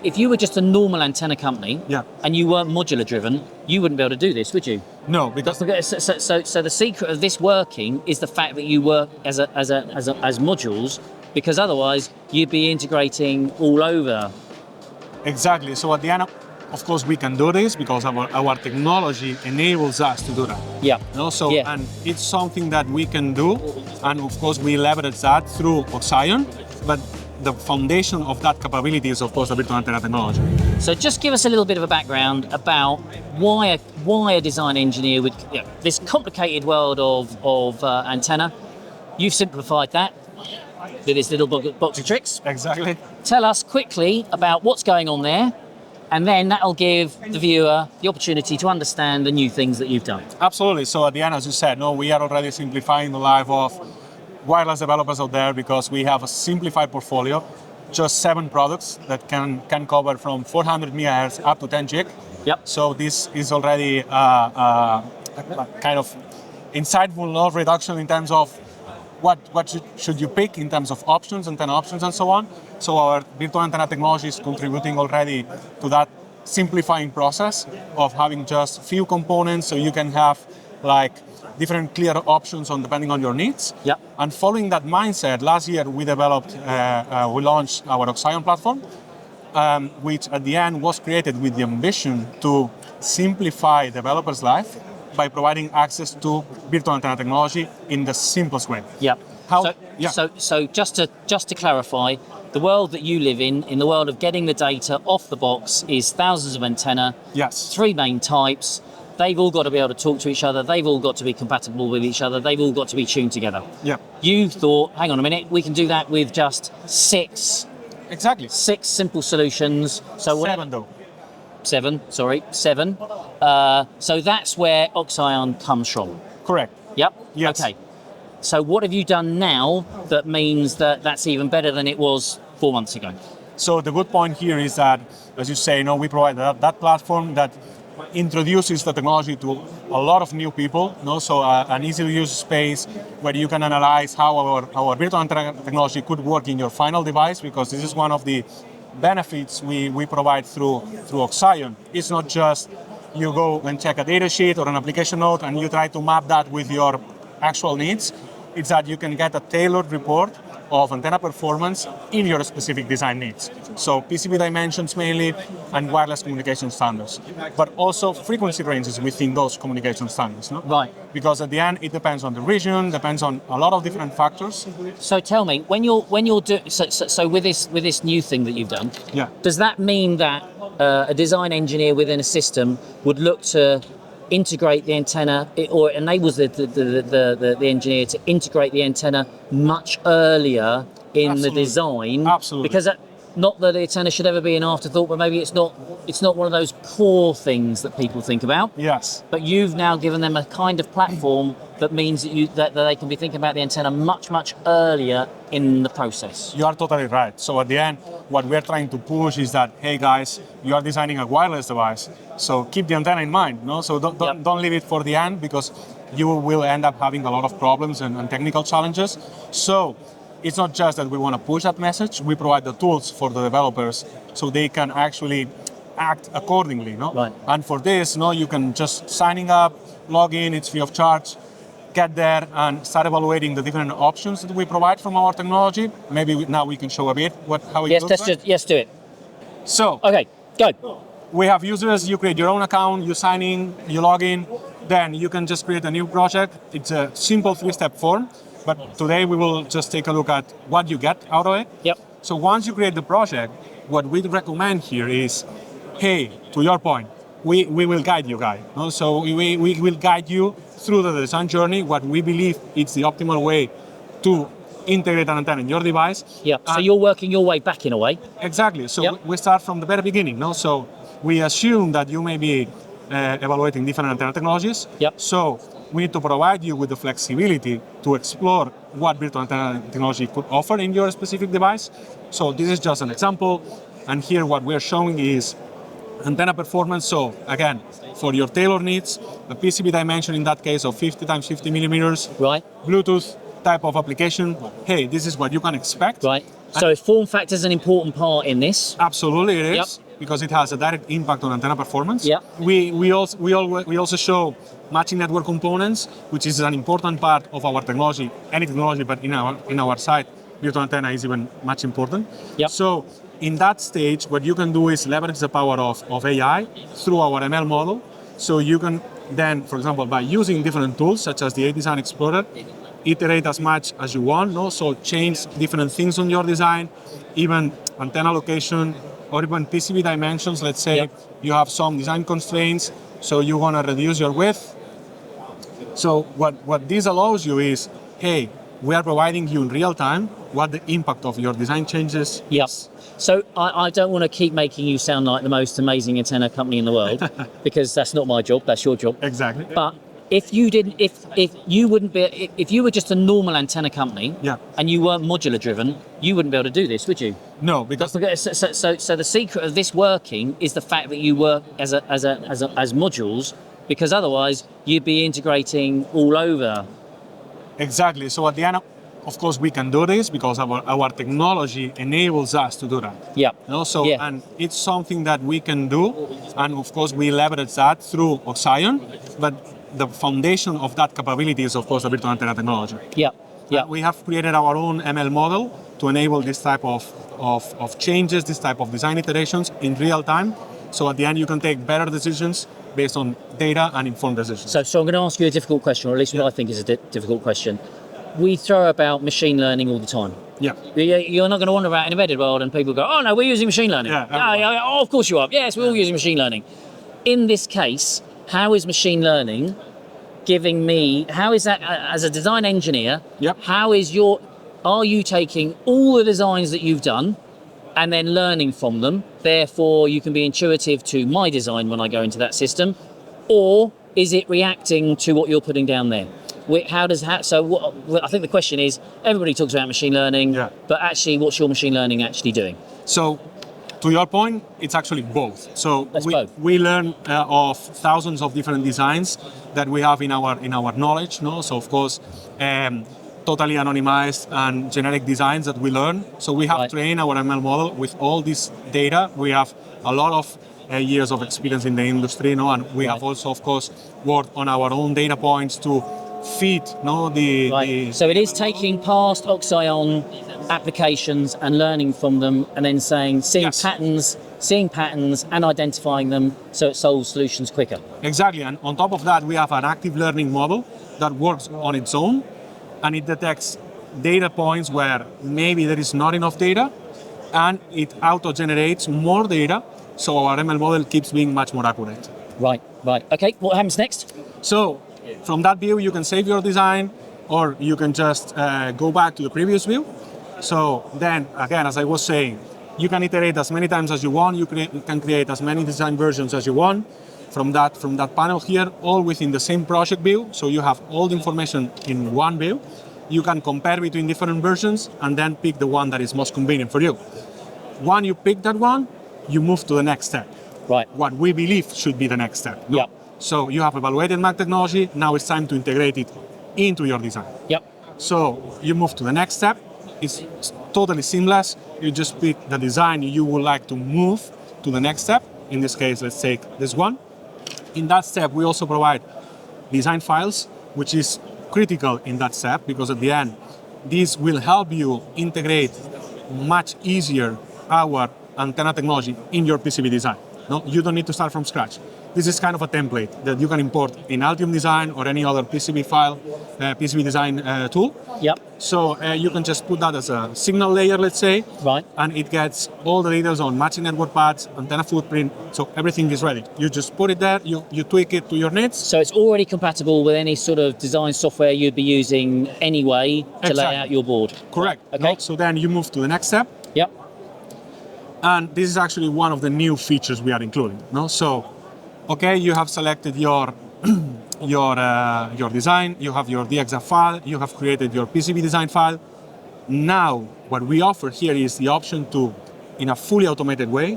If you were just a normal antenna company and you weren't modular driven, you wouldn't be able to do this, would you? No, because so the secret of this working is the fact that you work as modules, because otherwise you'd be integrating all over. Exactly. So at the end, of course, we can do this because our technology enables us to do that. Yeah. And it's something that we can do, and of course we leverage that through Oxion, but the foundation of that capability is, of course, the virtual antenna technology. So just give us a little bit of a background about why a design engineer would, this complicated world of antenna. You've simplified that with this little box of tricks. Exactly. Tell us quickly about what's going on there, and then that'll give the viewer the opportunity to understand the new things that you've done. Absolutely. So at the end, as you said, we are already simplifying the life of wireless developers out there because we have a simplified portfolio, just 7 products that can cover from 400 megahertz up to 10 gig. Yep. So this is already a kind of insightful load reduction in terms of what should you pick in terms of options, antenna options, and so on. So our virtual antenna technology is contributing already to that simplifying process of having just few components, so you can have like different clear options depending on your needs. Yep. And following that mindset, last year we launched our Oxion platform, which at the end was created with the ambition to simplify developers' life by providing access to virtual antenna technology in the simplest way. Yep. So just to clarify, the world that you live in the world of getting the data off the box, is thousands of antenna. Yes. 3 main types. They've all got to be able to talk to each other. They've all got to be compatible with each other. They've all got to be tuned together. Yeah. You thought, hang on a minute, we can do that with just 6. Exactly. 6 simple solutions. So 7 though. 7. So that's where Oxion comes from. Correct. Yep. Yes. Okay. So what have you done now that means that that's even better than it was 4 months ago? So the good point here is that, as you say, we provide that platform that introduces the technology to a lot of new people. So an easy to use space where you can analyze how our virtual antenna technology could work in your final device, because this is one of the benefits we provide through Oxion. It's not just you go and check a data sheet or an application note and you try to map that with your actual needs. It's that you can get a tailored report of antenna performance in your specific design needs. So PCB dimensions mainly, and wireless communication standards, but also frequency ranges within those communication standards. Right. Because at the end, it depends on the region, depends on a lot of different factors. So tell me, when you're doing so with this new thing that you've done, does that mean that a design engineer within a system would look to integrate the antenna, or it enables the engineer to integrate the antenna much earlier in the design? Absolutely. Because not that the antenna should ever be an afterthought, but maybe it's not one of those core things that people think about. Yes. But you've now given them a kind of platform that means that they can be thinking about the antenna much earlier in the process. You are totally right. So at the end, what we're trying to push is that, hey guys, you are designing a wireless device, so keep the antenna in mind. So don't leave it for the end, because you will end up having a lot of problems and technical challenges. So it's not just that we want to push that message, we provide the tools for the developers so they can actually act accordingly. Right. And for this, you can just signing up, log in, it's free of charge, get there and start evaluating the different options that we provide from our technology. Maybe now we can show a bit how it looks like. Yes, do it. So, okay, go. We have users, you create your own account, you sign in, you log in, then you can just create a new project. It's a simple 3-step form, but today we will just take a look at what you get out of it. Yep. So once you create the project, what we recommend here is, hey, to your point, we will guide you guys. So we will guide you through the design journey, what we believe is the optimal way to integrate an antenna in your device. Yeah. So you're working your way back in a way. Exactly. So we start from the very beginning. So we assume that you may be evaluating different antenna technologies. Yep. So we need to provide you with the flexibility to explore what virtual antenna technology could offer in your specific device. So this is just an example. And here what we're showing is antenna performance. So again, for your tailored needs, the PCB dimension in that case of 50 times 50 millimeters. Right. Bluetooth type of application, hey, this is what you can expect. Right. So form factor is an important part in this. Absolutely, it is. Yep. Because it has a direct impact on antenna performance. Yep. We also show matching network components, which is an important part of our technology, any technology, but in our side, virtual antenna is even much important. Yep. So in that stage, what you can do is leverage the power of AI through our ML model. So you can then, for example, by using different tools such as the A-Design Explorer, iterate as much as you want, no? So change different things on your design, even antenna location, or even PCB dimensions. Let's say you have some design constraints, so you want to reduce your width. So what this allows you is, hey, we are providing you in real time what the impact of your design changes. Yes. So I don't want to keep making you sound like the most amazing antenna company in the world, because that's not my job, that's your job. Exactly. But if you didn't, if you wouldn't be, if you were just a normal antenna company, and you weren't modular driven, you wouldn't be able to do this, would you? No, because so the secret of this working is the fact that you work as modules, because otherwise you'd be integrating all over. Exactly. So at the end, of course, we can do this because our technology enables us to do that. Yeah. You know, so and it's something that we can do, and of course we leverage that through Oxion, but the foundation of that capability is, of course, the virtual antenna technology. Yeah. Yeah. We have created our own ML model to enable this type of changes, this type of design iterations in real time. So at the end, you can take better decisions based on data and informed decisions. So I'm going to ask you a difficult question, or at least what I think is a difficult question. We throw about machine learning all the time. Yeah. You're not going to wander about in a embedded world and people go, oh no, we're using machine learning. Yeah, oh, of course you are. Yes, we're all using machine learning. In this case, how is machine learning giving me, how is that, as a design engineer, how is are you taking all the designs that you've done and then learning from them, therefore you can be intuitive to my design when I go into that system, or is it reacting to what you're putting down there? I think the question is, everybody talks about machine learning, but actually what's your machine learning actually doing? So, to your point, it's actually both. So both. We learn of thousands of different designs that we have in our knowledge. No, so of course, totally anonymized and generic designs that we learn. So we have trained our ML model with all this data. We have a lot of years of experience in the industry, and we have also, of course, worked on our own data points to feed, So it is taking past Oxion applications and learning from them, and then seeing patterns and identifying them, so it solves solutions quicker. Exactly, and on top of that, we have an active learning model that works on its own, and it detects data points where maybe there is not enough data, and it auto-generates more data, so our ML model keeps being much more accurate. Right. Okay, what happens next? So, from that view, you can save your design, or you can just go back to the previous view. So then, again, as I was saying, you can iterate as many times as you want. You can create as many design versions as you want from that panel here, all within the same project view. So you have all the information in one view. You can compare between different versions and then pick the one that is most convenient for you. When you pick that one, you move to the next step. Right. What we believe should be the next step. Yeah. So you have evaluated MAC technology. Now it's time to integrate it into your design. Yep. So you move to the next step. It's totally seamless. You just pick the design you would like to move to the next step. In this case, let's take this one. In that step, we also provide design files, which is critical in that step, because at the end, this will help you integrate much easier our antenna technology in your PCB design. No, you don't need to start from scratch. This is kind of a template that you can import in Altium Design or any other PCB file, PCB design tool. Yep. So you can just put that as a signal layer, let's say. Right. And it gets all the details on matching network paths, antenna footprint. So everything is ready. You just put it there, you tweak it to your needs. So it's already compatible with any sort of design software you'd be using anyway to lay out your board. Correct. Okay. No? So then you move to the next step. Yep. And this is actually one of the new features we are including. No? So, okay, you have selected your design, you have your DXF file, you have created your PCB design file. Now, what we offer here is the option to, in a fully automated way,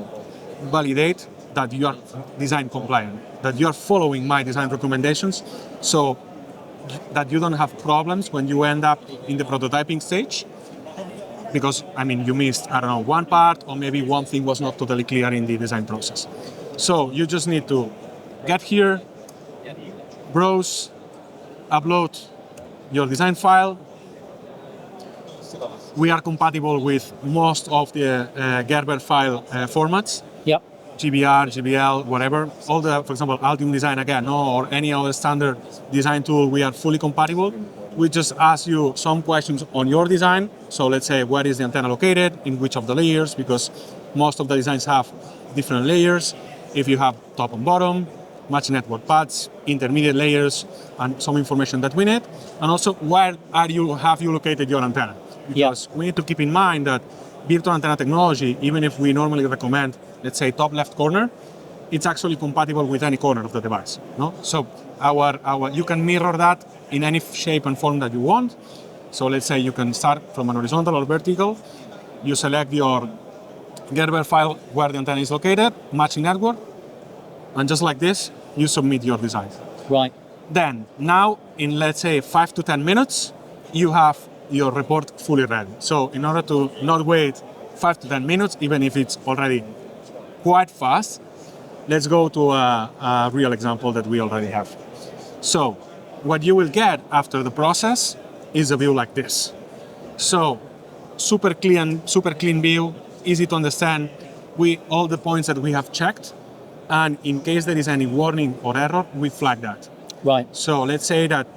validate that you are design compliant, that you are following my design recommendations. So that you don't have problems when you end up in the prototyping stage. Because, I mean, you missed, I don't know, one part, or maybe one thing was not totally clear in the design process. So you just need to get here, browse, upload your design file. We are compatible with most of the Gerber file formats. Yep. GBR, GBL, whatever. All the, for example, Altium Design again, or any other standard design tool, we are fully compatible. We just ask you some questions on your design. So let's say, where is the antenna located, in which of the layers, because most of the designs have different layers. If you have top and bottom, match network paths, intermediate layers, and some information that we need. And also, where have you located your antenna? Because we need to keep in mind that virtual antenna technology, even if we normally recommend, let's say, top left corner, it's actually compatible with any corner of the device. No? So you can mirror that in any shape and form that you want. So let's say you can start from an horizontal or vertical. You select your Gerber file where the antenna is located, matching network, and just like this, you submit your design. Right. Then, now, in let's say 5 to 10 minutes, you have your report fully ready. So in order to not wait 5 to 10 minutes, even if it's already quite fast, let's go to a real example that we already have. So what you will get after the process is a view like this. So super clean view, easy to understand. All the points that we have checked, and in case there is any warning or error, we flag that. Right. So let's say that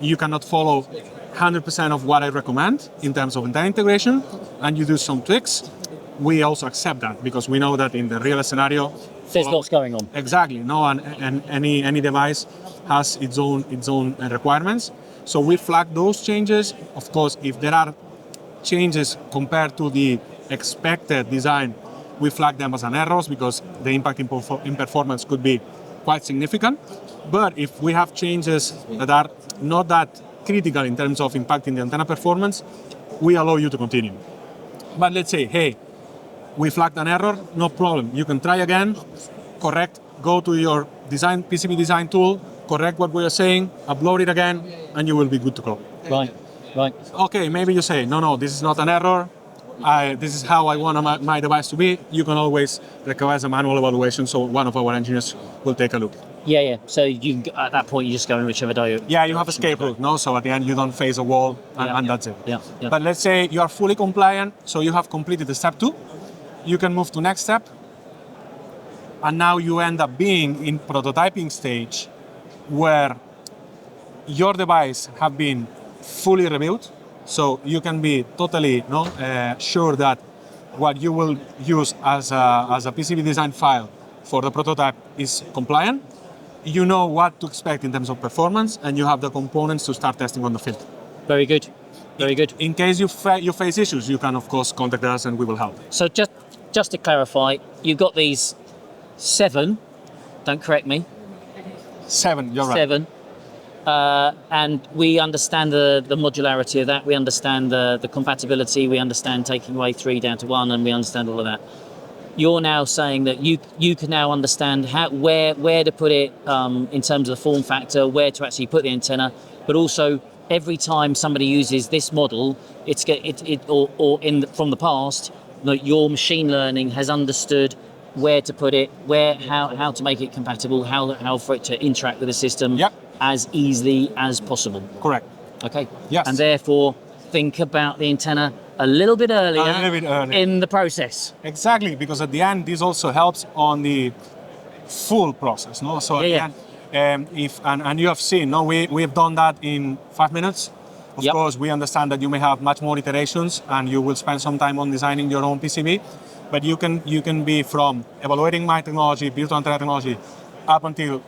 you cannot follow 100% of what I recommend in terms of antenna integration, and you do some tweaks. We also accept that because we know that in the real scenario, there's lots going on. Exactly. No, and any device has its own requirements. So we flag those changes. Of course, if there are changes compared to the expected design, we flag them as an errors because the impact in performance could be quite significant. But if we have changes that are not that critical in terms of impacting the antenna performance, we allow you to continue. But let's say, hey, we flagged an error, no problem. You can try again, correct, go to your design PCB design tool, correct what we are saying, upload it again, and you will be good to go. Right, right. Okay, maybe you say, no, this is not an error. This is how I want my device to be. You can always request a manual evaluation, so one of our engineers will take a look. Yeah. So you at that point you just go in whichever day. Yeah, you have escape route, no? So at the end you don't face a wall, and that's it. Yeah. But let's say you are fully compliant, so you have completed the step 2. You can move to next step, and now you end up being in prototyping stage, where your device have been fully rebuilt. So you can be totally sure that what you will use as a PCB design file for the prototype is compliant. You know what to expect in terms of performance, and you have the components to start testing on the field. Very good. Very good. In case you face issues, you can of course contact us and we will help. So just to clarify, you've got these 7. Don't correct me. 7. You're right. 7. And we understand the modularity of that. We understand the compatibility. We understand taking away 3 down to 1, and we understand all of that. You're now saying that you can now understand where to put it in terms of the form factor, where to actually put the antenna, but also every time somebody uses this model, from the past, your machine learning has understood where to put it, how to make it compatible, how for it to interact with the system as easily as possible. Correct. Okay. Yes. And therefore, think about the antenna a little bit earlier in the process. Exactly, because at the end, this also helps on the full process. No? So at the end, and you have seen, we have done that in 5 minutes. Of course, we understand that you may have much more iterations, and you will spend some time on designing your own PCB. But you can be from evaluating my technology, virtual antenna technology, up until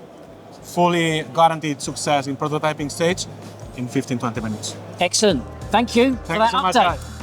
fully guaranteed success in prototyping stage in 15-20 minutes. Excellent. Thank you for that update.